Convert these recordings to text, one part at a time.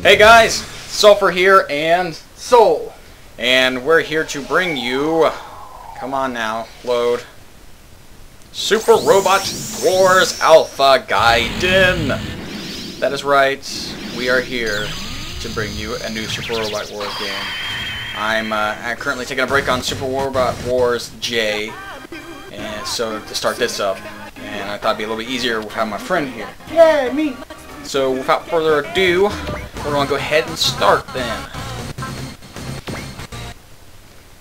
Hey guys, Sulfur here and Soul. And we're here to bring you, come on now, load, Super Robot Wars Alpha Gaiden. That is right, we are here to bring you a new Super Robot Wars game. I'm currently taking a break on Super Robot Wars J, and so to start this up, and I thought it'd be a little bit easier without my friend here. Yeah, me. So without further ado, we're going to go ahead and start then.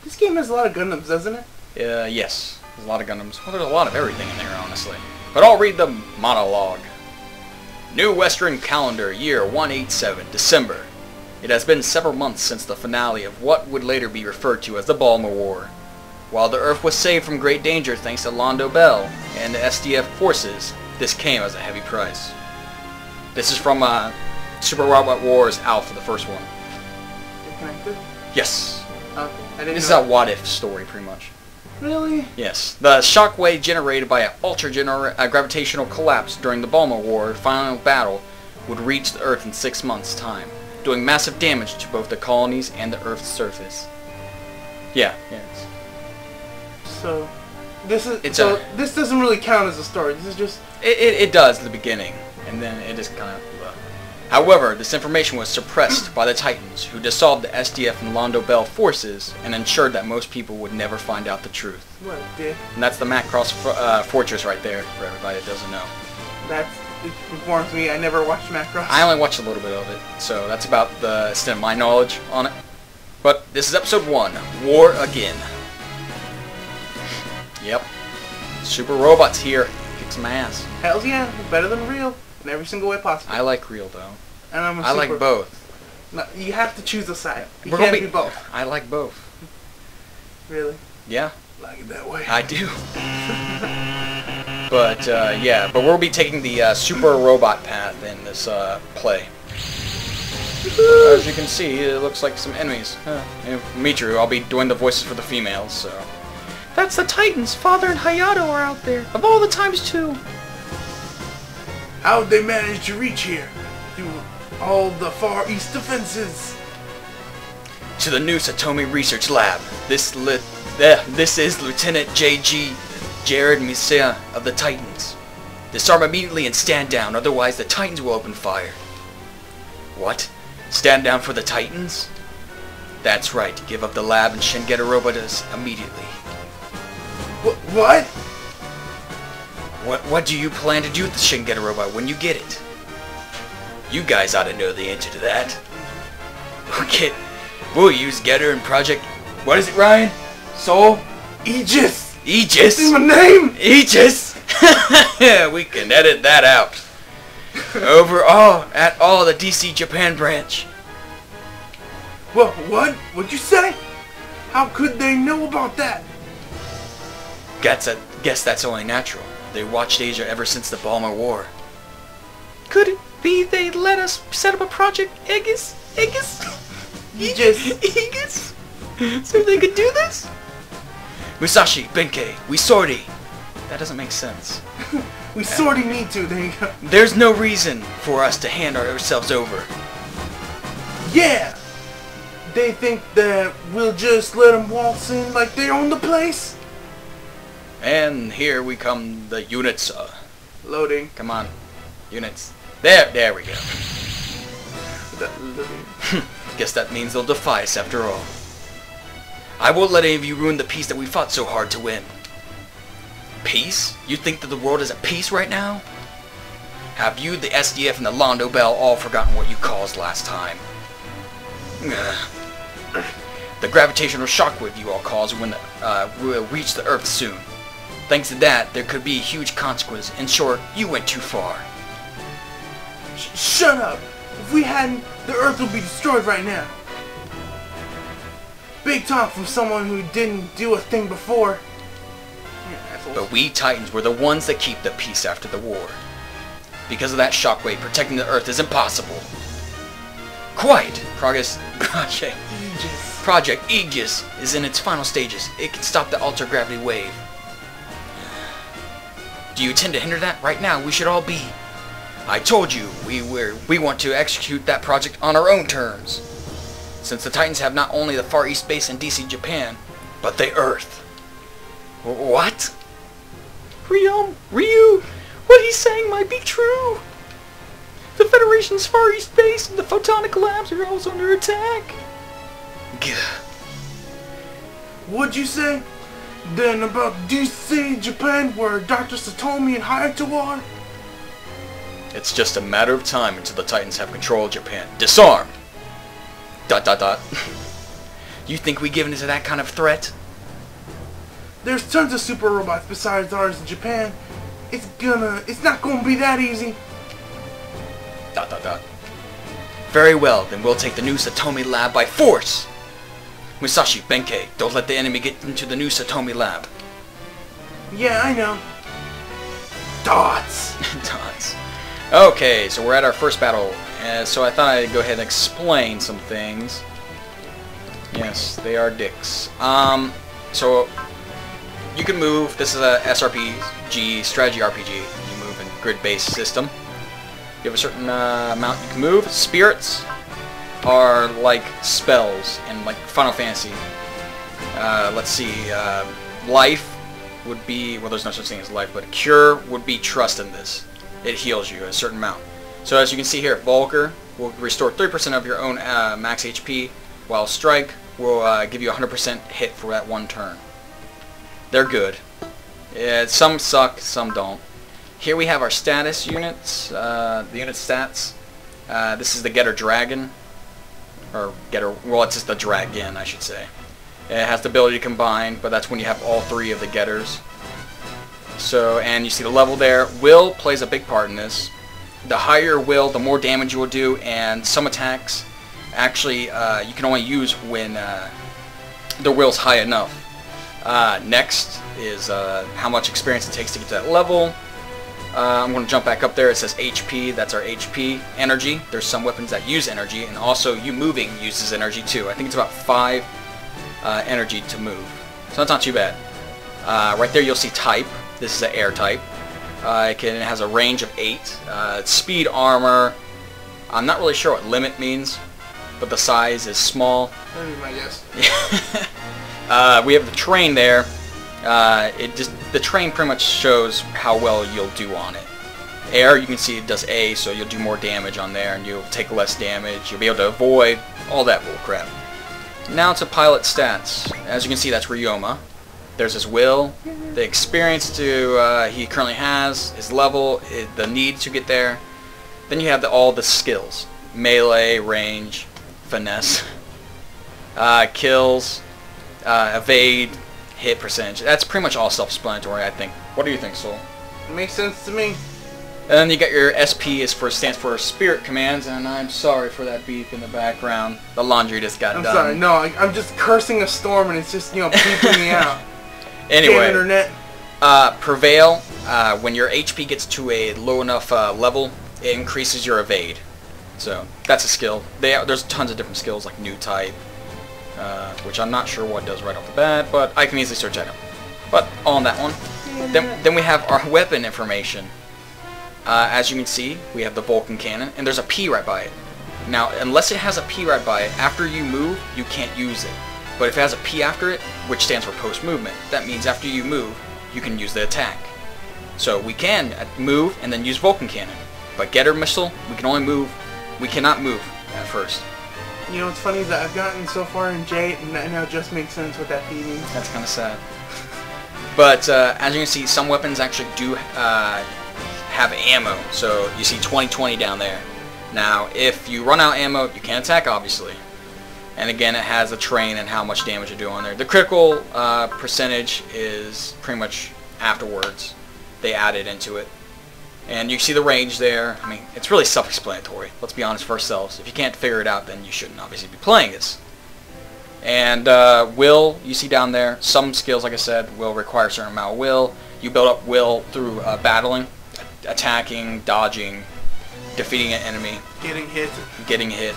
This game has a lot of Gundams, doesn't it? Yes. There's a lot of Gundams. Well, there's a lot of everything in there, honestly. But I'll read the monologue. New Western Calendar, year 187, December. It has been several months since the finale of what would later be referred to as the Balmer War. While the Earth was saved from great danger thanks to Londo Bell and the SDF forces, this came as a heavy price. This is from Super Robot Wars Alpha, the first one. You're connected? Yes. Okay. I didn't This is know. a what-if story, pretty much. Really? Yes. The shockwave generated by an ultra-gravitational collapse during the Balmer War final battle would reach the Earth in 6 months' time, doing massive damage to both the colonies and the Earth's surface. Yeah. So, this is It's this doesn't really count as a story. This is just It does at the beginning, and then it just kind of... However, this information was suppressed by the Titans, who dissolved the SDF and Londo Bell forces and ensured that most people would never find out the truth. what dick. And that's the Macross Fortress right there, for everybody that doesn't know. That informs me. I never watched Macross. I only watched a little bit of it, so that's about the extent of my knowledge on it. But this is episode 1, War Again. Yep. Super Robots here. Kick some ass. Hells yeah, better than real in every single way possible. I like real though. And I'm a I like both. No, you have to choose a side. You We're can't gonna be both. I like both. Really? Yeah, Like it that way. I do. But yeah, but we'll be taking the Super Robot path in this play. As you can see, it looks like some enemies. Mitru, I'll be doing the voices for the females, so... That's the Titans! Father and Hayato are out there! Of all the times, too! How'd they manage to reach here? Through all the Far East defenses? To the new Satomi Research Lab. This is Lieutenant J.G. Jared Misia of the Titans. Disarm immediately and stand down, otherwise the Titans will open fire. What? Stand down for the Titans? That's right, give up the lab and Shingeta Robots immediately. What? What do you plan to do with the Shingeta Robot when you get it? You guys ought to know the answer to that. Okay, we'll use Getter and Project... What is it, Ryan? Soul? Aegis! Aegis? That's my name! Aegis? Yeah, we can edit that out. Overall, at all the DC Japan branch. What? What'd you say? How could they know about that? Guess that's only natural. They watched Asia ever since the Balmer War. Could it be they let us set up a Project Aegis? Aegis? So they could do this? Musashi, Benkei, we sortie. That doesn't make sense. We sorting need to, there you go. There's no reason for us to hand ourselves over. Yeah! They think that we'll just let them waltz in like they own the place? And here we come, the units. Loading. Come on, units. There we go. Guess that means they'll defy us after all. I won't let any of you ruin the peace that we fought so hard to win. Peace? You think that the world is at peace right now? Have you, the SDF, and the Londo Bell all forgotten what you caused last time? The gravitational shockwave you all caused will reach the Earth soon. Thanks to that, there could be a huge consequence. In short, you went too far. Shut up! If we hadn't, the Earth would be destroyed right now. Big talk from someone who didn't do a thing before. But we Titans were the ones that keep the peace after the war. Because of that shockwave, protecting the Earth is impossible. Quiet! Project Aegis is in its final stages. It can stop the ultra-gravity wave. Do you intend to hinder that? Right now, we should all be... I told you, we want to execute that project on our own terms. Since the Titans have not only the Far East base in DC, Japan, but the Earth. What? Ryu, what he's saying might be true. The Federation's Far East base and the photonic labs are also under attack. Gah. What'd you say? Then about DC, Japan, where Dr. Satomi and Hayato are? It's just a matter of time until the Titans have control of Japan. Disarm! ... You think we give in to that kind of threat? There's tons of super robots besides ours in Japan. It's not gonna be that easy. ... Very well, then we'll take the new Satomi lab by force! Musashi, Benkei, don't let the enemy get into the new Satomi lab. Yeah, I know. Dots! Dots. Okay, so we're at our first battle. So I thought I'd go ahead and explain some things. Yes, they are dicks. So you can move. This is a SRPG, strategy RPG. You move in grid-based system. You have a certain amount you can move. Spirits are like spells in like Final Fantasy. Let's see. Life would be, well, there's no such thing as life, but cure would be trust in this. It heals you a certain amount. So as you can see here, Volker will restore 3% of your own max HP, while Strike will give you 100% hit for that one turn. They're good. Some suck, some don't. Here we have our status units, the unit stats. This is the Getter Dragon, or Getter, well, it's just the Dragon, I should say. It has the ability to combine, but that's when you have all three of the Getters. So, and you see the level there. Will plays a big part in this. The higher your will, the more damage you will do, and some attacks actually you can only use when the will's high enough. Next is how much experience it takes to get to that level. I'm going to jump back up there. It says HP. That's our HP. Energy. There's some weapons that use energy, and also you moving uses energy too. I think it's about 5 energy to move. So that's not too bad. Right there you'll see type. This is an air type. It has a range of 8. Speed armor. I'm not really sure what limit means, but the size is small. That'd be my guess. We have the train there. The train pretty much shows how well you'll do on it. Air, you can see it does A, so you'll do more damage on there, and you'll take less damage. You'll be able to avoid all that bullcrap. Now to pilot stats. As you can see, that's Ryoma. There's his will, the experience he currently has, his level, the need to get there. Then you have all the skills: melee, range, finesse, kills, evade, hit percentage. That's pretty much all self-explanatory, I think. What do you think, Soul? It makes sense to me. And then you got your SP stands for Spirit Commands, and I'm sorry for that beep in the background. The laundry just got done. I'm sorry, no, I'm just cursing a storm and it's just, peeping me out. Anyway, Damn internet. Prevail, when your HP gets to a low enough level, it increases your evade. So, that's a skill. There's tons of different skills, like new type, which I'm not sure what it does right off the bat, but I can easily search that up. But on that one. Then we have our weapon information. As you can see, we have the Vulcan cannon, and there's a P right by it. Now, unless it has a P right by it, after you move, you can't use it. But if it has a P after it, which stands for post-movement, that means after you move, you can use the attack. So we can move and then use Vulcan cannon. But Getter missile, we can only move. We cannot move at first. You know what's funny is that I've gotten so far in J, and that now just makes sense what that P means. That's kind of sad. But as you can see, some weapons actually do have ammo. So you see 20/20 down there. Now, if you run out of ammo, you can't attack, obviously. And again, it has a train and how much damage you do on there. The critical percentage is pretty much afterwards. They added into it. And you see the range there. I mean, it's really self-explanatory. Let's be honest for ourselves. If you can't figure it out, then you shouldn't obviously be playing this. And will, you see down there, some skills, like I said, will require a certain amount of will. You build up will through battling, attacking, dodging, defeating an enemy. Getting hit. Getting hit.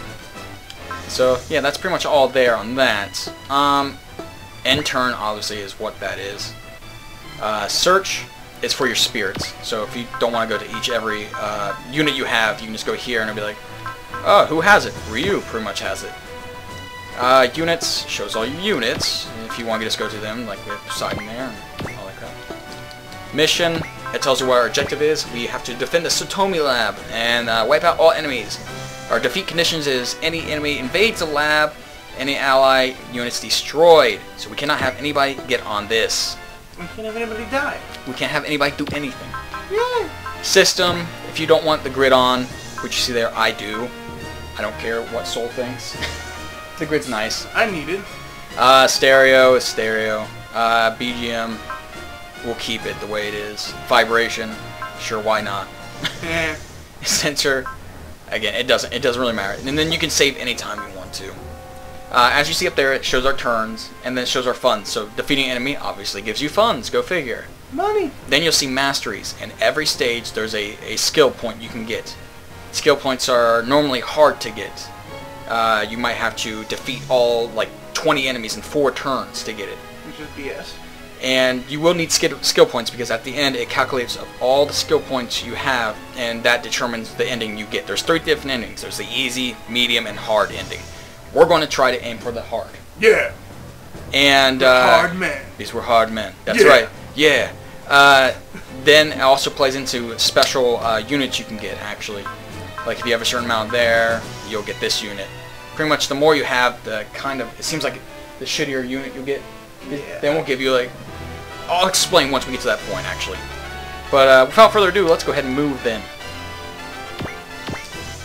So, yeah, that's pretty much all there on that. End turn, obviously, is what that is. Search, is for your spirits. So if you don't want to go to every unit you have, you can just go here and it'll be like, oh, who has it? Ryu pretty much has it. Units, shows all your units. If you want to just go to them, like we have side in there and all that crap. Mission, it tells you what our objective is. We have to defend the Satomi lab and wipe out all enemies. Our defeat conditions is any enemy invades the lab, any ally units destroyed. So we cannot have anybody get on this. We can't have anybody die. We can't have anybody do anything. Yeah. System, if you don't want the grid on, which you see there, I do. I don't care what Soul thinks. The grid's nice. I need it. Stereo is stereo. BGM, we'll keep it the way it is. Vibration, sure, why not? Yeah. Sensor, again, it doesn't really matter. And then you can save anytime you want to. As you see up there, it shows our turns, and then it shows our funds. So defeating an enemy obviously gives you funds. Go figure. Money. Then you'll see masteries, and every stage there's a skill point you can get. Skill points are normally hard to get. You might have to defeat all like 20 enemies in 4 turns to get it. Which is BS. And you will need skill points because at the end it calculates of all the skill points you have, and that determines the ending you get. There's 3 different endings. There's the easy, medium, and hard ending. We're going to try to aim for the hard. Yeah. And hard men. These were hard men. That's right. Yeah. Then it also plays into special units you can get, actually. Like if you have a certain amount there, you'll get this unit. Pretty much the more you have, the kind of, it seems like the shittier unit you get. Yeah. They won't give you like, I'll explain once we get to that point, actually. But without further ado, let's go ahead and move then.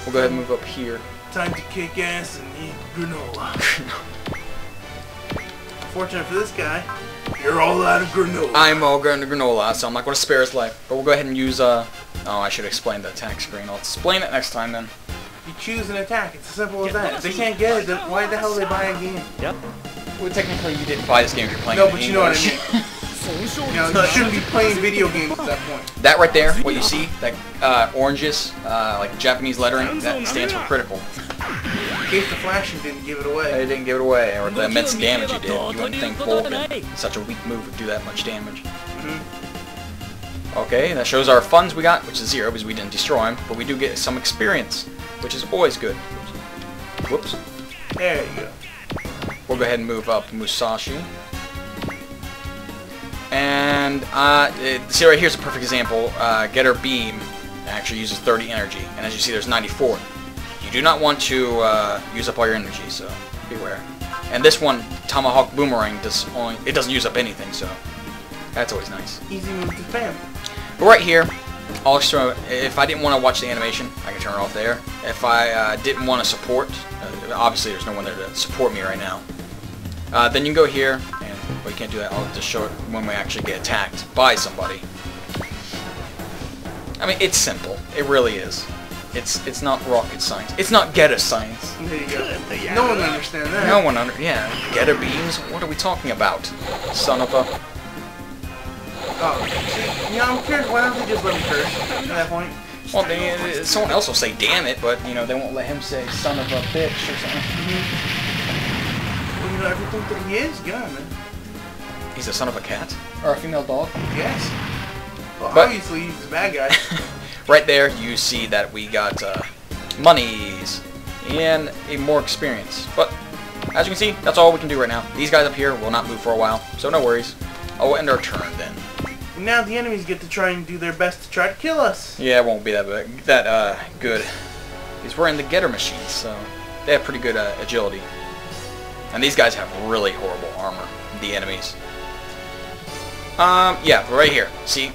We'll go ahead and move up here. Time to kick ass and eat granola. Fortunate for this guy, you're all out of granola. I'm all going to granola, so I'm not going to spare his life. But we'll go ahead and use, oh, I should explain the attack screen. I'll explain it next time then. You choose an attack. It's as simple as that. If they can't get it, then why the hell do they buy a game? Yep. Well, technically you didn't buy this game if you're playing No, it in but you know what I English. mean. You know, you shouldn't be playing video games at that point. That right there, what you see, that oranges, like Japanese lettering, that stands for critical. In case the flashing didn't give it away. They didn't give it away, or the immense damage you did. You wouldn't think Vulcan, such a weak move, would do that much damage. Okay, that shows our funds we got, which is 0 because we didn't destroy them, but we do get some experience, which is always good. Whoops. There you go. We'll go ahead and move up Musashi. And see right here's a perfect example. Get her beam actually uses 30 energy, and as you see, there's 94. You do not want to use up all your energy, so beware. And this one, Tomahawk Boomerang, it doesn't use up anything, so that's always nice. Easy move to spam. But right here, I'll show. If I didn't want to watch the animation, I can turn it off there. If I didn't want to support, obviously there's no one there to support me right now. Then you can go here, and well, you can't do that. I'll just show it when we actually get attacked by somebody. I mean, it's simple. It really is. It's not rocket science. It's not getter science. There you go. No one understands that. No one getter beams. What are we talking about? Son of a. Oh, see, you know, I'm curious. Why don't they just let me curse at that point? Well, someone else will say "damn it," but you know they won't let him say "son of a bitch" or something. Well, you know, everything that he is, good on man. He's a son of a cat or a female dog. Yes. Well, But- obviously he's a bad guy. Right there, you see that we got monies and more experience. But as you can see, that's all we can do right now. These guys up here will not move for a while, so no worries. I'll end our turn then. Now the enemies get to try and do their best to try to kill us. Yeah, it won't be that good. Because we're in the getter machines, so they have pretty good agility. And these guys have really horrible armor, the enemies. Yeah, right here. See,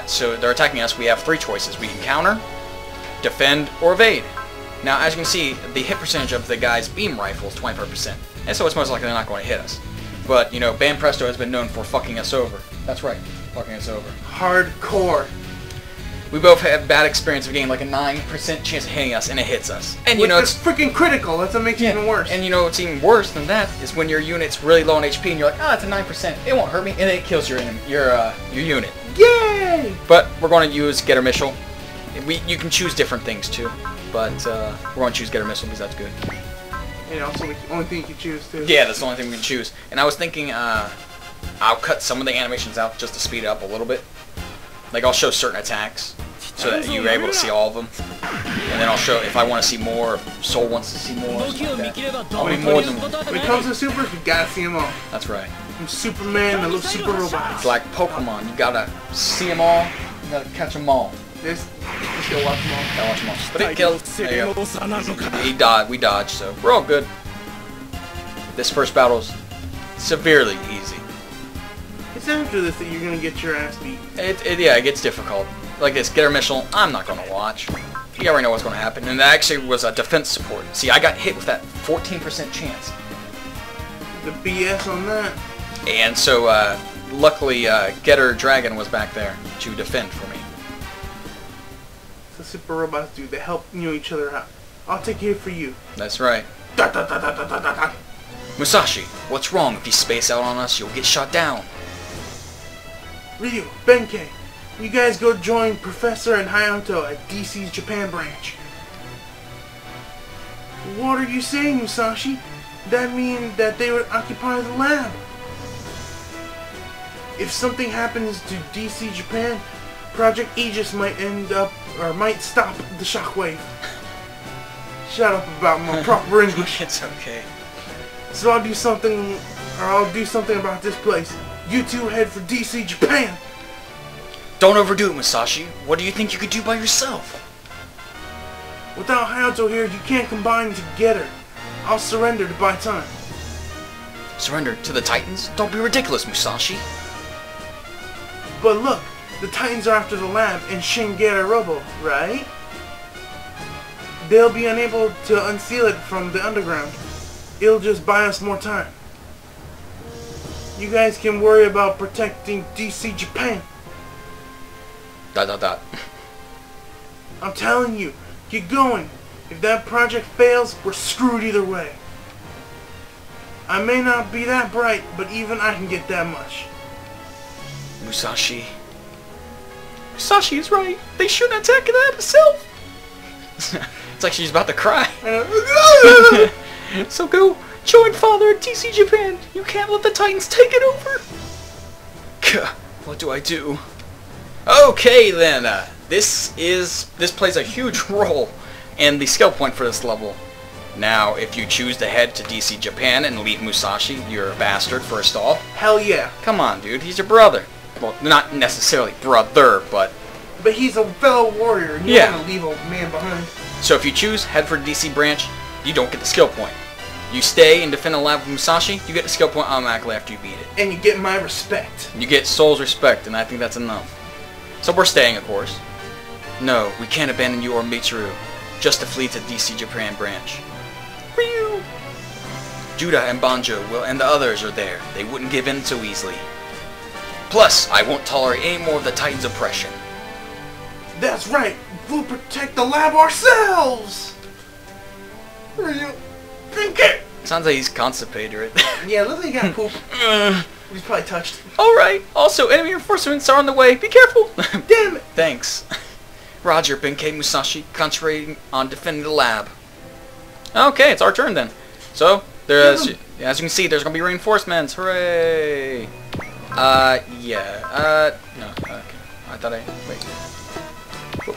so they're attacking us. We have 3 choices. We can counter, defend, or evade. Now, as you can see, the hit percentage of the guy's beam rifle is 25%. And so it's most likely they're not going to hit us. But, you know, Bam Presto has been known for fucking us over. That's right, fucking us over. Hardcore. We both have bad experience of getting like a 9% chance of hitting us, and it hits us. And you know, it's freaking critical. That's what makes it even worse. And you know what's even worse than that is when your unit's really low on HP, and you're like, it's a 9%. It won't hurt me, and then it kills your unit. Yay! But we're going to use Getter Missile. You can choose different things too, but we're going to choose Getter Missile because that's good. You know, so the only thing you can choose too. Yeah, that's the only thing we can choose. And I was thinking, I'll cut some of the animations out just to speed it up a little bit. Like, I'll show certain attacks so that you're able to see all of them. And then I'll show, if I want to see more, if Soul wants to see more, or something like that. I'll be more than one. When it comes to supers, we gotta see them all. That's right. From Superman, the little super robots. It's like Pokemon. You gotta see them all, you gotta catch them all. Let's go watch them all. Gotta watch them all. But it killed. There you go. He died. We dodged, so we're all good. This first battle's severely easy. It's after this that you're gonna get your ass beat. Yeah, it gets difficult. Like this, Getter Missile, I'm not gonna watch. You already know what's gonna happen. And that actually was a defense support. See, I got hit with that 14% chance. The BS on that. And so, luckily, Getter Dragon was back there to defend for me. The super robots do. They help each other out. I'll take care for you. That's right. Da, da, da, da, da, da, da. Musashi, what's wrong? If you space out on us, you'll get shot down. Ryu, Benkei, you guys go join Professor and Hayato at DC's Japan branch. What are you saying, Musashi? That mean that they would occupy the lab. If something happens to DC Japan, Project Aegis might might stop the shockwave. Shut up about my proper English. It's okay. So I'll do something about this place. You two head for DC Japan. Don't overdo it, Musashi. What do you think you could do by yourself? Without Hayato here, you can't combine together. I'll surrender to buy time. Surrender to the Titans? Don't be ridiculous, Musashi. But look, the Titans are after the lab in Shingera Robo, right? They'll be unable to unseal it from the underground. It'll just buy us more time. You guys can worry about protecting DC Japan. ... I'm telling you, get going. If that project fails, we're screwed either way. I may not be that bright, but even I can get that much. Musashi is right. They shouldn't attack that itself. It's like she's about to cry. So go join Father at DC Japan. You can't let the Titans take it over. What do I do? Okay then. This plays a huge role in the skill point for this level. Now, if you choose to head to DC Japan and leave Musashi, you're a bastard, first off. Hell yeah. Come on, dude. He's your brother. Well, not necessarily brother, but he's a fellow warrior, and you don't want to leave a man behind. So if you choose head for DC branch, you don't get the skill point. You stay and defend the lab with Musashi, you get the skill point automatically after you beat it. And you get my respect. You get Soul's respect, and I think that's enough. So we're staying, of course. No, we can't abandon you or Mitsuru, just to flee to DC Japan branch. Ryu! Judah and Banjo and the others are there. They wouldn't give in so easily. Plus, I won't tolerate any more of the Titans' oppression. That's right! We'll protect the lab ourselves! Ryu, drink it! Sounds like he's constipated right there. Yeah, looks like he got poop. He's probably touched. Alright, also enemy reinforcements are on the way. Be careful! Damn it! Thanks. Roger, Benkei Musashi, concentrating on defending the lab. Okay, it's our turn then. So, as you can see, there's gonna be reinforcements. Hooray! Yeah. No, okay. I thought wait.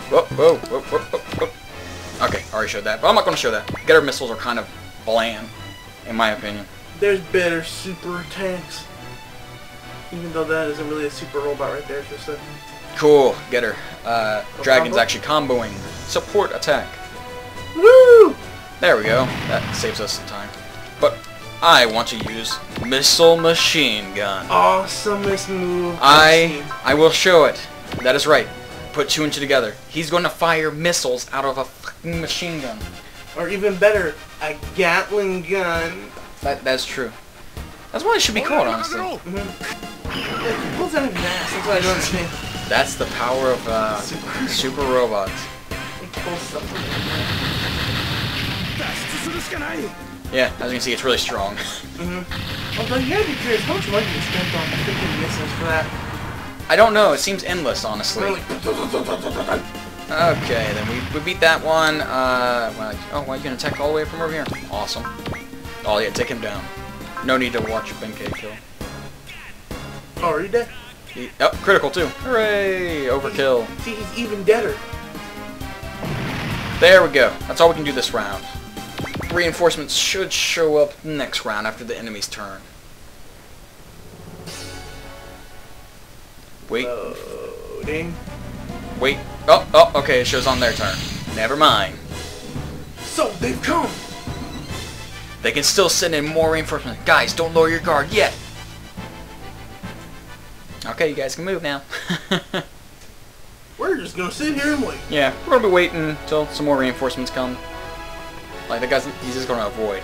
Whoa. Okay, I already showed that, but I'm not gonna show that. Getter missiles are kind of bland, in my opinion. There's better super tanks. Even though that isn't really a super robot right there, it's just a... Cool, Getter. Dragon's actually comboing. Support attack. Woo! There we go. That saves us some time. But I want to use Missile Machine Gun. Awesomest move. I will show it. That is right. Put two and two together. He's going to fire missiles out of a fucking machine gun. Or even better, a Gatling gun. That's true. That's what it should be called, honestly. It pulls out of his ass. That's what I don't understand. That's the power of super robots. It pulls something. Yeah, as you can see, it's really strong. Although you gotta be curious, how much money you spent on freaking missiles for that? I don't know. It seems endless, honestly. Really? Okay, then we beat that one. Well, you can attack all the way from over here. Awesome. Oh yeah, take him down. No need to watch Benkei kill. Oh, are you dead? Oh, critical too. Hooray! Overkill. See, he's even deader. There we go. That's all we can do this round. Reinforcements should show up next round after the enemy's turn. Wait. Loading. Wait. Oh, okay, it shows on their turn. Never mind. So, they've come! They can still send in more reinforcements. Guys, don't lower your guard yet. Okay, you guys can move now. We're just gonna sit here and wait. Yeah, we're gonna be waiting until some more reinforcements come. Like, the guy's he's just gonna avoid.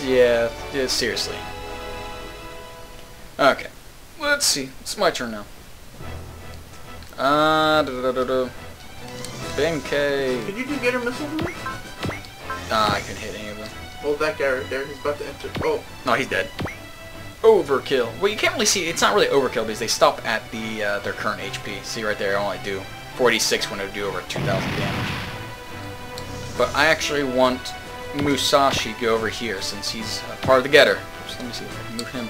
Yeah, seriously. Okay, let's see. It's my turn now. BMK. Could you do Gator missile for me? I couldn't hit any of them. Oh, that guy right there. He's about to enter. Oh. No, he's dead. Overkill. Well, you can't really see. It's not really overkill because they stop at the their current HP. See right there, I only do 46 when it would do over 2,000 damage. But I actually want Musashi to go over here since he's part of the getter. So let me see if I can move him.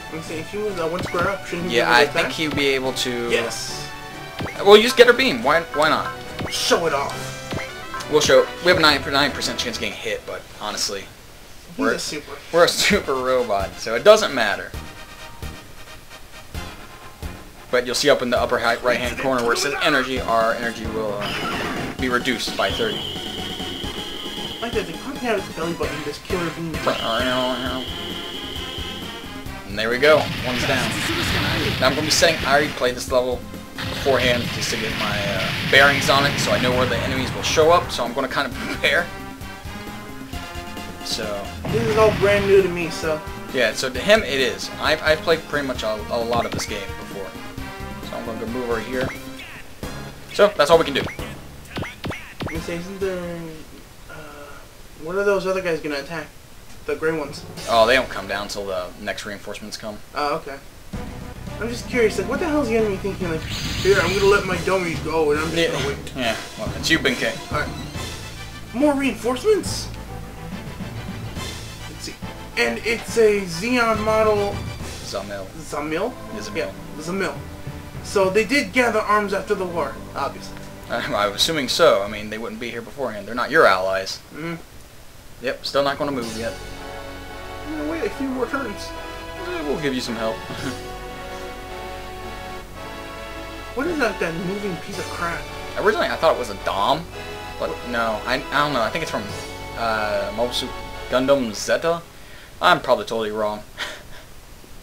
Let me see. If he was one square up, shouldn't he? Yeah, I think he'd be able to. Yes. Well, use getter beam. Why not? Show it off. We'll show. We have a 99% chance of getting hit, but honestly, we're a super robot, so it doesn't matter. But you'll see up in the upper right hand corner where it says energy, our energy will be reduced by 30. Like that, they probably have a belly button, this killer beam. And there we go, one's down. Now I'm going to be setting, I already played this level beforehand just to get my bearings on it so I know where the enemies will show up, so I'm going to kind of prepare. So this is all brand new to me, so yeah, so to him it is. I've played pretty much a lot of this game before. So I'm going to move over here. So that's all we can do. Let me say, isn't there what are those other guys going to attack? The gray ones. Oh, they don't come down until the next reinforcements come. Oh, okay. I'm just curious, like, what the hell is the enemy thinking? Like, here, I'm gonna let my dummies go, and I'm just gonna wait. Yeah, well, it's you, BMK. Alright. More reinforcements? Let's see. And it's a Xeon model... Zamil. Zamil? Zamil. Yeah, Zamil. So they did gather arms after the war, obviously. I'm assuming so. I mean, they wouldn't be here beforehand. They're not your allies. Mm. Yep, still not going to move yet. I'm gonna wait a few more turns. We'll give you some help. What is that moving piece of crap? Originally, I thought it was a Dom, but no, I don't know. I think it's from Mobile Suit Gundam Zeta. I'm probably totally wrong.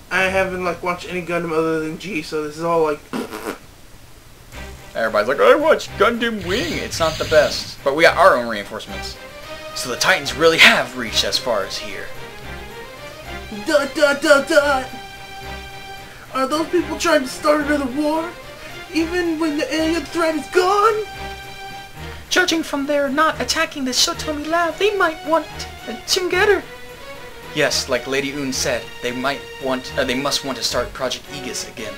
I haven't watched any Gundam other than G, so this is all like. Everybody's like, I watched Gundam Wing. It's not the best, but we got our own reinforcements. So the Titans really have reached as far as here. Dot dot dot dot. Are those people trying to start another war? Even when the alien threat is gone? Judging from their not attacking the Shotomi lab, they might want a Chimgetter. Yes, like Lady Un said, they must want to start Project Aegis again,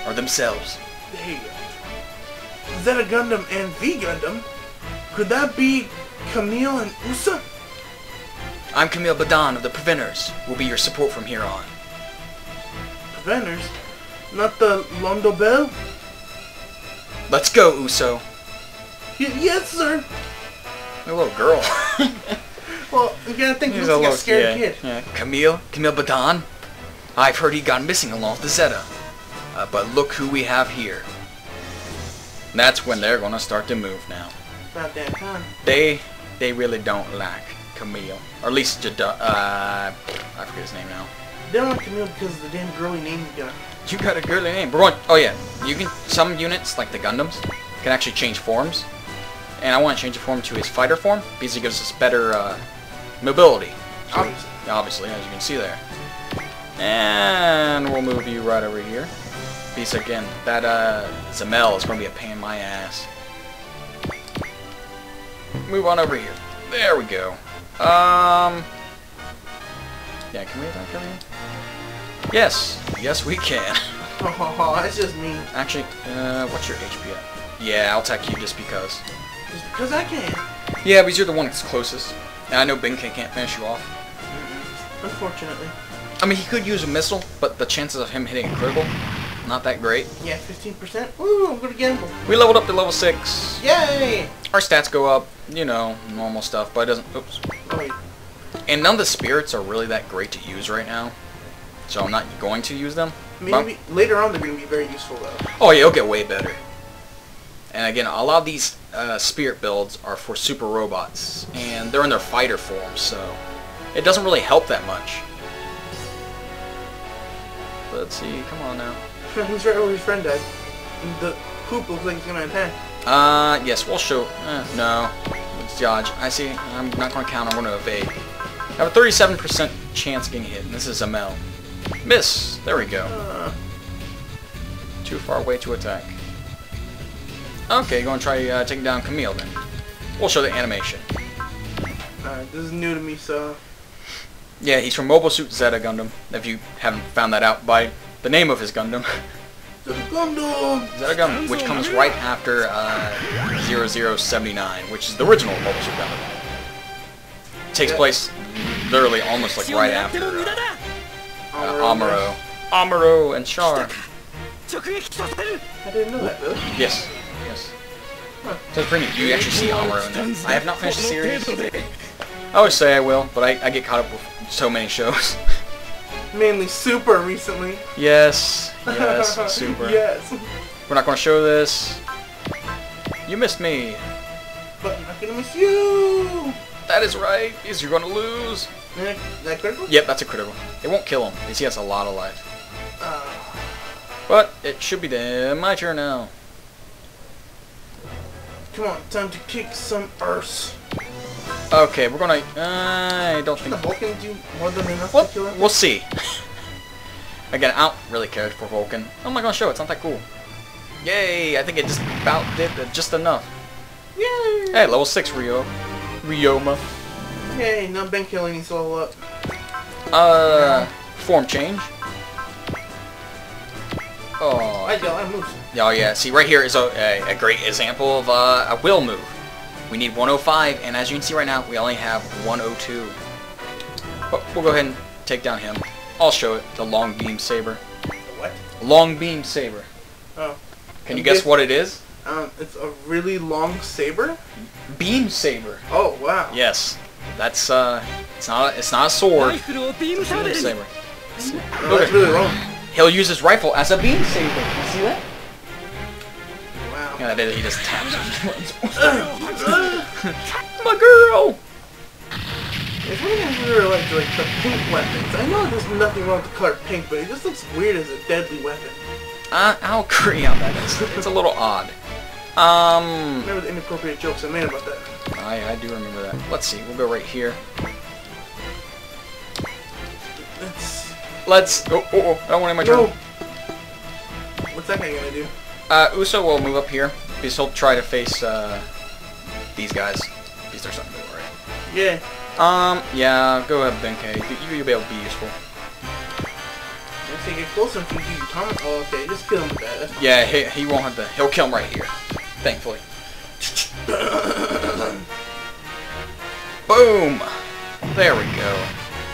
or themselves. There you go. Zeta Gundam and V Gundam? Could that be Camille and Usa? I'm Camille Badan of the Preventers. Will be your support from here on. Preventers? Not the Londo Bell? Let's go, Uso. Yes, sir. A little girl. Well, you gotta think he's like a scared kid. Yeah. Camille Badan. I've heard he got missing along with the Zeta. But look who we have here. That's when they're gonna start to move now. About that time. They really don't like Camille, or at least I forget his name now. They don't like Camille because of the damn girly name you got. You got a girly name. We're going. Oh yeah, you can. Some units like the Gundams can actually change forms, and I want to change the form to his fighter form because it gives us better mobility. So, obviously, as you can see there. And we'll move you right over here. Because again, that Zamel is going to be a pain in my ass. Move on over here. There we go. Yeah, can we attack over here? Yes. Yes, we can. Oh, that's just mean. Actually, what's your HP at? Yeah, I'll attack you just because. Just because I can. Yeah, because you're the one that's closest. And I know BMK can't finish you off. Unfortunately. I mean, he could use a missile, but the chances of him hitting a critical, not that great. Yeah, 15%. Ooh, I'm gonna gamble. We leveled up to level 6. Yay! Our stats go up, you know, normal stuff, but it doesn't... Oops. Oh, wait. And none of the spirits are really that great to use right now, so I'm not going to use them. Maybe later on they're gonna be very useful though. Oh yeah, it'll get way better. And again, a lot of these spirit builds are for super robots, and they're in their fighter form, so it doesn't really help that much. Let's see, come on now. He's right where his friend died. And the poop looks like he's gonna attack. Yes, we'll show. No, let's dodge. I see. I'm not gonna count. I'm gonna evade. I have a 37% chance of getting hit, and this is a Mel. Miss. There we go. Too far away to attack. Okay, go and try taking down Camille then. We'll show the animation. Alright, this is new to me, so... Yeah, he's from Mobile Suit Zeta Gundam, if you haven't found that out by the name of his Gundam. Zeta Gundam! Zeta Gundam, which comes right after 0079, which is the original Mobile Suit Gundam. Takes place literally almost like right after Amuro. Amuro and Char. I didn't know that, really. Yes. Yes. So it's pretty neat. You actually see Amuro in there. I have not finished the series. I always say I will, but I get caught up with so many shows. Mainly Super recently. Yes. Yes. Super. Yes. We're not going to show this. You missed me. But I'm not going to miss you. That is right, because you're going to lose. Is that critical? Yep, that's a critical. It won't kill him, because he has a lot of life. But it should be my turn now. Come on, time to kick some arse. Okay, we're gonna... I don't think... Can the Vulcan do more than enough Well, to kill him? we'll see. Again, I don't really care for Vulcan. I'm not gonna show it, it's not that cool. Yay, I think it just about did just enough. Yay! Hey, level 6 Ryoma. Yay, not been killing, he's level up. Form change. Oh. I moved. Oh yeah, see right here is a great example of a will move. We need 105, and as you can see right now, we only have 102. But we'll go ahead and take down him. I'll show it, the long beam saber. The what? Long beam saber. Oh. Can you guess what it is? It's a really long saber? Beam saber. Oh, wow. Yes. That's it's not a sword. It's a beam saber. Oh, that's really long. He'll use his rifle as a beam saber. You see that? Wow. Yeah, he just taps my girl! It's one of the really like the pink weapons. I know there's nothing wrong with the color pink, but it just looks weird as a deadly weapon. I'll agree on that. It's a little odd. Remember the inappropriate jokes I made about that. I do remember that. Let's see. We'll go right here. Let's. Oh, I don't want in my turn. No. What's that guy gonna do? Uso will move up here because he'll try to face these guys. Because there's something to do, right? Yeah. Yeah. Go ahead, Benkei. You'll be able to be useful. Once they get close enough, you can comment. Oh, okay. Just kill him with that. That's fine. Yeah. He won't have to. He'll kill him right here. Thankfully. Boom. There we go.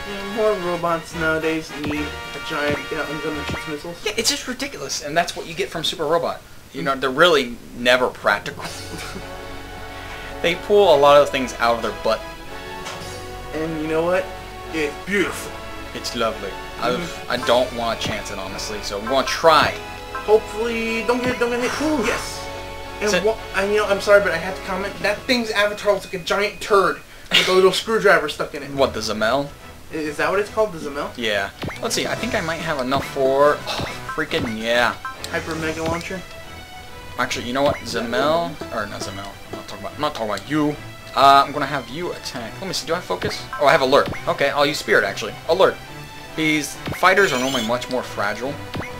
Yeah, more robots nowadays need a giant gun that shoots missiles. Yeah, it's just ridiculous, and that's what you get from Super Robot. You know, they're really never practical. They pull a lot of things out of their butt. And you know what? It's beautiful. It's lovely. I don't want to chance it, honestly, so I'm going to try. Hopefully, don't get hit. Ooh, yes. And you know, I'm sorry, but I have to comment. That thing's avatar looks like a giant turd with a little screwdriver stuck in it. What, the Zamel? Is that what it's called, the Zamel? Yeah. Let's see. I think I might have enough for... freaking yeah. Hyper Mega Launcher? Actually, you know what? Zamel... Or not Zamel. I'm not talking about you. I'm going to have you attack. Let me see. Do I have focus? Oh, I have alert. Okay, I'll use spirit, actually. Alert. These fighters are normally much more fragile,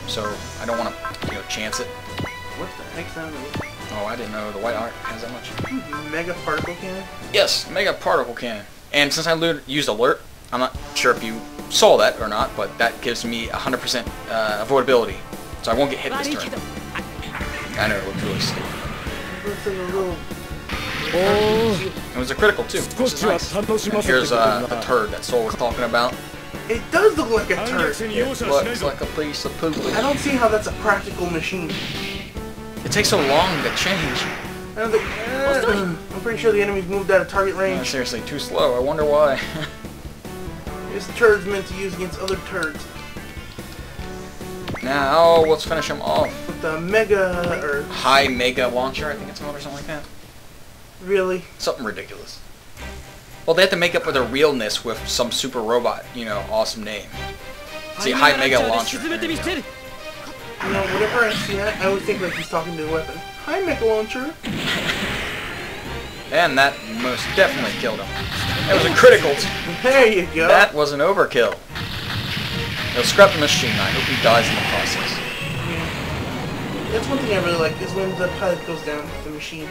so I don't want to, you know, chance it. What the heck's that move? Oh, I didn't know the white art has that much. Mega Particle Cannon? Yes, Mega Particle Cannon. And since I used alert, I'm not sure if you saw that or not, but that gives me 100% avoidability. So I won't get hit this turn. I know, it looks really stupid. It looks like a little... It was a critical too, which is nice. And here's the turd that Soul was talking about. It does look like a turd. It looks like a piece of poop. I don't see how that's a practical machine. It takes so long to change. I don't think, I'm pretty sure the enemy's moved out of target range. Seriously, too slow. I wonder why. This turd's meant to use against other turds. Now, let's finish him off. With the mega, or... High Mega Launcher, I think it's called, or something like that. Really? Something ridiculous. Well, they have to make up for their realness with some super robot, you know, awesome name. See, High Mega Launcher. You know, whenever I see that, I always think like he's talking to the weapon. Hi, Mega Launcher. And that most definitely killed him. That was a critical. There you go. That was an overkill. He'll scrap the machine. I hope he dies in the process. Yeah. That's one thing I really like, is when the pilot goes down with the machine.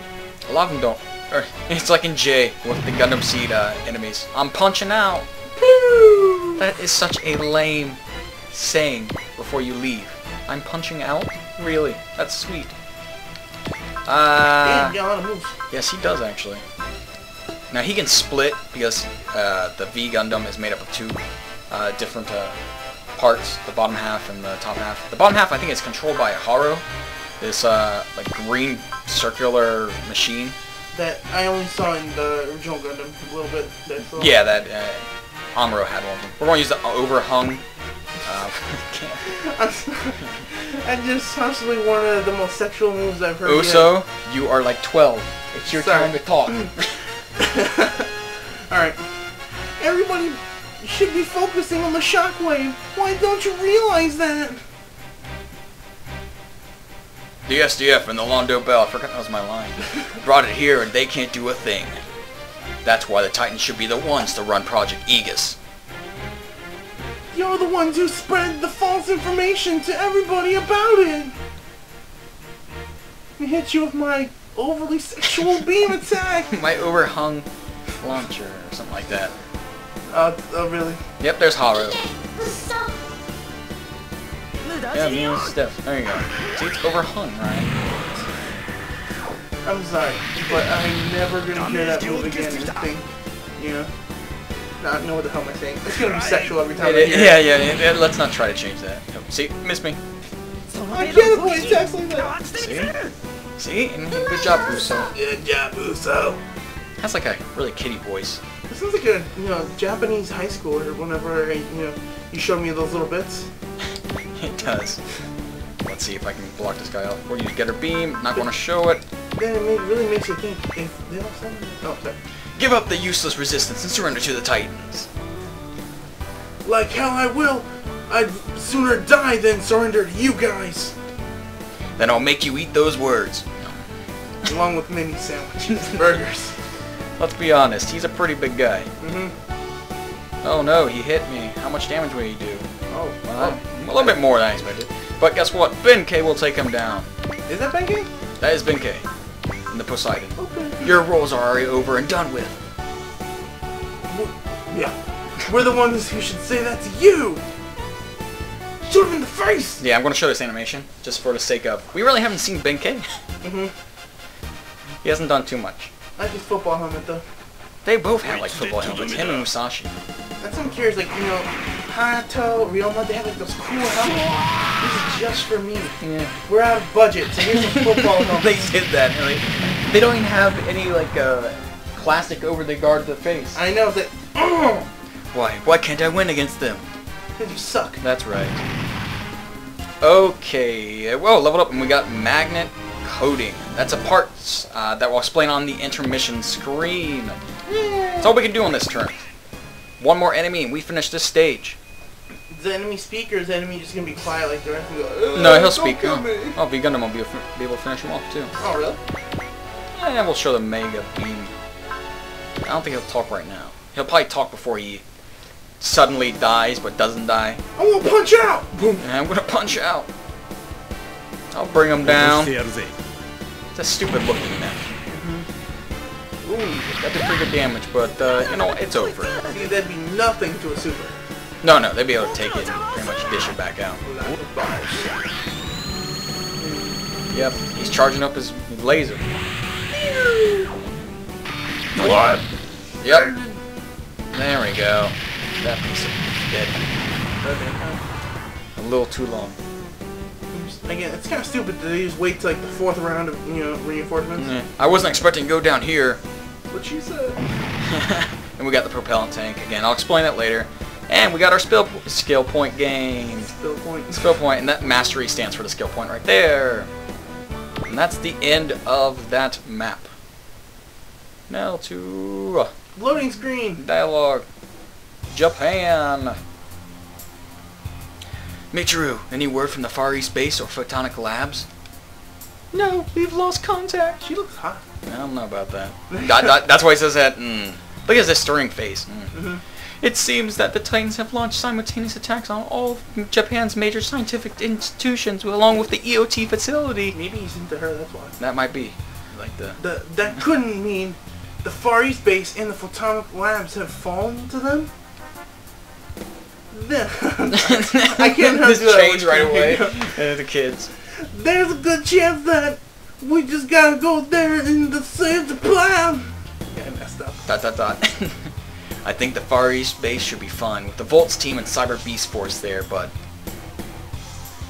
A lot of them don't. Or, it's like in J with the Gundam Seed enemies. I'm punching out. Pew! That is such a lame saying before you leave. I'm punching out? Really? That's sweet. Yes, he does actually. Now he can split because the V Gundam is made up of two different parts, the bottom half and the top half. The bottom half I think is controlled by Haru, this like green circular machine. That I only saw in the original Gundam a little bit. Yeah, that Amuro had one of them. We're going to use the overhung. And just possibly one of the most sexual moves I've heard. Uso, yet. you are like 12. It's your time to talk. Alright. Everybody should be focusing on the shockwave. Why don't you realize that? The SDF and the Londo Bell, I forgot that was my line, brought it here and they can't do a thing. That's why the Titans should be the ones to run Project Aegis. You're the ones who spread the false information to everybody about it. I hit you with my overly sexual beam attack. My overhung launcher or something like that. Oh really? Yep, there's Haru. Yeah, me and Steph. There you go. See, it's overhung, right? I'm sorry, but I'm never gonna hear that move again in the thing. You know? I don't know what the hell am I saying. It's gonna be sexual every time I hear it. Yeah, let's not try to change that. Oh, see? Missed me. I can't avoid attacks like that! See? Good job, Uso. Good job, Uso. That's like a really kiddie voice. This sounds like a, Japanese high school or whenever, you showed me those little bits. It does. Let's see if I can block this guy off. We're going to get her beam. Not going to show it. Then it really makes you think if they all sound like... Oh, sorry. Give up the useless resistance and surrender to the Titans. Like hell I will. I'd sooner die than surrender to you guys. Then I'll make you eat those words. Along with mini sandwiches and burgers. Let's be honest, he's a pretty big guy. Mm-hmm. Oh no, he hit me. How much damage will he do? Oh, well, a little bit more than I expected. But guess what? Benkei will take him down. Is that Benkei? That is Benkei. In the Poseidon. Okay. Your roles are already over and done with. Yeah. We're the ones who should say that to you! Shoot him in the face! Yeah, I'm going to show this animation, just for the sake of... We really haven't seen Benkei. Mm-hmm. He hasn't done too much. I like his football helmet, though. They both have, like, football helmets. Him and Musashi. That's what I'm curious, like, Hayato, Ryoma, they have, like, those cool helmets. This is just for me. Yeah. We're out of budget, so here's some football helmets. They did that. They don't even have any, like, plastic over the guard of the face. I know that... Oh! Why can't I win against them? Because you suck. That's right. Okay, well, leveled up and we got magnet coating. That's a part that will explain on the intermission screen. That's all we can do on this turn. One more enemy and we finish this stage. Does the enemy speak or is the enemy just going to be quiet like the rest and go, no, he'll speak. Oh, V Gundam will be able to finish him off too. Oh, really? Yeah, we'll show the Mega Beam. I don't think he'll talk right now. He'll probably talk before he suddenly dies but doesn't die. I want to punch out! Boom. And I'm gonna punch out. I'll bring him down. It's a stupid looking mech. Ooh, that did pretty good damage, but it's over. See, that'd be nothing to a super. No, they'd be able to take it and pretty much dish it back out. Yep, he's charging up his laser. What? Yep. There we go. That piece of dead. A little too long. Again, it's kind of stupid that they just wait till like the 4th round of, you know, reinforcements. Yeah. I wasn't expecting to go down here. What she said. And we got the propellant tank. Again, I'll explain that later. And we got our skill point gained. Skill point. Skill point, and that mastery stands for the skill point right there. And that's the end of that map. Now to Loading screen. dialogue. Japan. Michiru, any word from the Far East Base or Photonic Labs? No, we've lost contact. She looks hot. I don't know about that. That's why he says that. Look at this stirring face. It seems that the Titans have launched simultaneous attacks on all of Japan's major scientific institutions, along with the EOT facility. Maybe he's into her, that's why. That might be. Like That couldn't mean the Far East Base and the Photonic Labs have fallen to them? I can't help Just change right away. The kids. There's a good chance that we just gotta go there and save the plan. Yeah, I messed up. ... I think the Far East Base should be fine with the Volts team and Cyber Beast Force there, but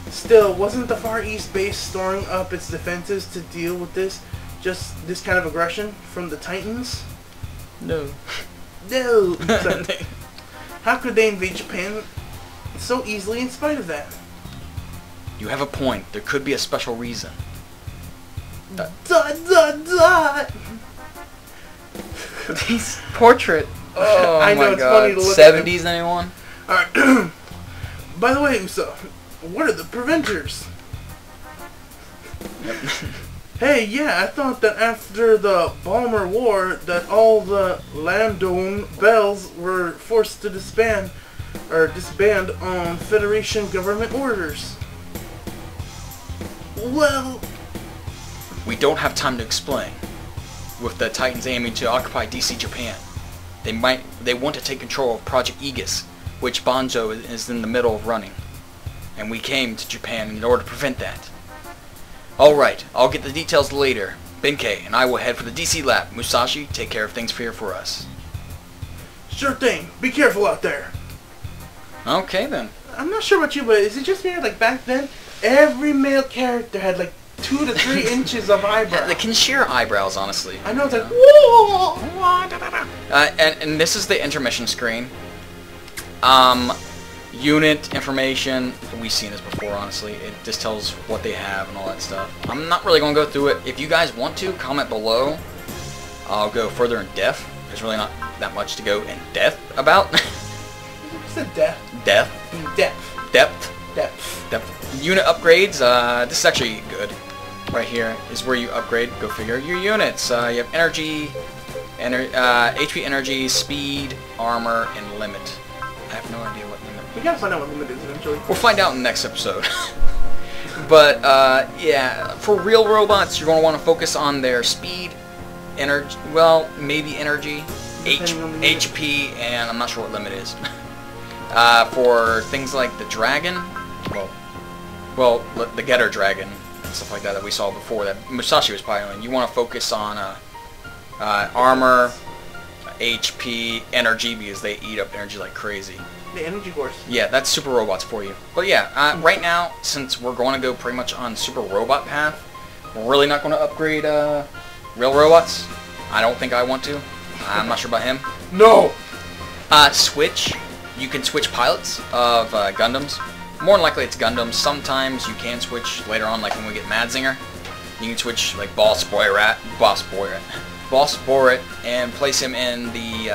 still, wasn't the Far East Base storing up its defenses to deal with this kind of aggression from the Titans? No. No. So, how could they invade Japan so easily in spite of that? You have a point. There could be a special reason. This portrait. Oh I know, my it's god. funny to look at 70s anyone? Alright. By the way, Uso, what are the preventers? Yep. Hey, yeah, I thought that after the Balmer War that all the Landone Bells were forced to disband on Federation government orders. Well, We don't have time to explain. With the Titans aiming to occupy DC Japan, they want to take control of Project Aegis, which Banjo is in the middle of running. And we came to Japan in order to prevent that. Alright, I'll get the details later. Benkei and I will head for the DC lab. Musashi, take care of things here for us. sure thing. Be careful out there. Okay then. I'm not sure about you, but is it just me or like back then, every male character had like 2 to 3 inches of eyebrow? They can share eyebrows, honestly. I know, it's like, whoa! And this is the intermission screen. Unit information. We've seen this before, honestly. It just tells what they have and all that stuff. I'm not really going to go through it. If you guys want to, comment below. I'll go further in depth. There's really not that much to go in depth about. What's the depth? Depth. I mean depth. Depth. Depth. Depth. Unit upgrades. This is actually good. Right here is where you upgrade. Go figure. Your units. You have energy, HP, energy, speed, armor, and limit. I have no idea what limit. We gotta find out what limit is eventually. We'll find out in the next episode. But, yeah, for real robots, you're going to want to focus on their speed, energy, well, maybe energy, HP, and I'm not sure what limit is. For things like the dragon, well, the Getter Dragon, and stuff like that we saw before, that Musashi was piloting, you want to focus on armor, HP, energy, because they eat up energy like crazy. The energy horse. Yeah, that's super robots for you. But yeah, right now, since we're going to go pretty much on super robot path, we're really not going to upgrade real robots. I don't think I want to. I'm not sure about him. No! Switch. You can switch pilots of Gundams. More than likely it's Gundams. Sometimes you can switch later on, like when we get Madzinger. You can switch like Boss Borat, and place him in the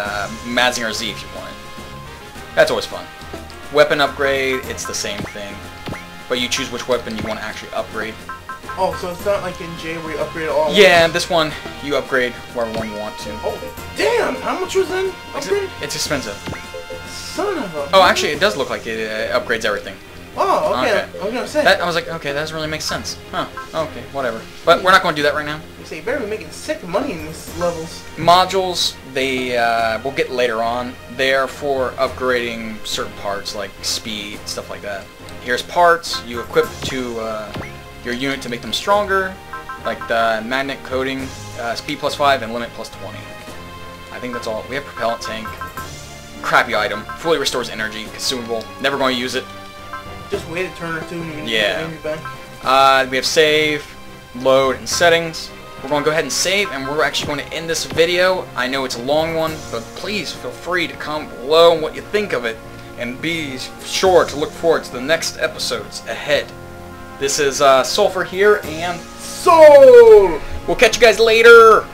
Madzinger Z if you want it. That's always fun. Weapon upgrade, it's the same thing. But you choose which weapon you want to actually upgrade. Oh, so it's not like in J where you upgrade all. Yeah, this one, you upgrade wherever one you want to. Oh, damn! How much was in upgrade? It's expensive. Son of a... Oh, actually, it does look like it upgrades everything. Oh, okay. I was gonna say. I was like, okay, that doesn't really make sense. Huh, okay, whatever. But we're not going to do that right now. You say, you better be making sick money in these levels. Modules, they, we'll get later on. They're for upgrading certain parts, like speed, stuff like that. Here's parts you equip to your unit to make them stronger, like the magnet coating, speed +5 and limit +20. I think that's all. We have propellant tank. crappy item. Fully restores energy, consumable. Never going to use it. Just wait a turn or two and Yeah. you're back. We have save, load, and settings. We're going to go ahead and save, and we're actually going to end this video. I know it's a long one, but please feel free to comment below on what you think of it, and be sure to look forward to the next episodes ahead. This is Sulfur here, and Soul! we'll catch you guys later!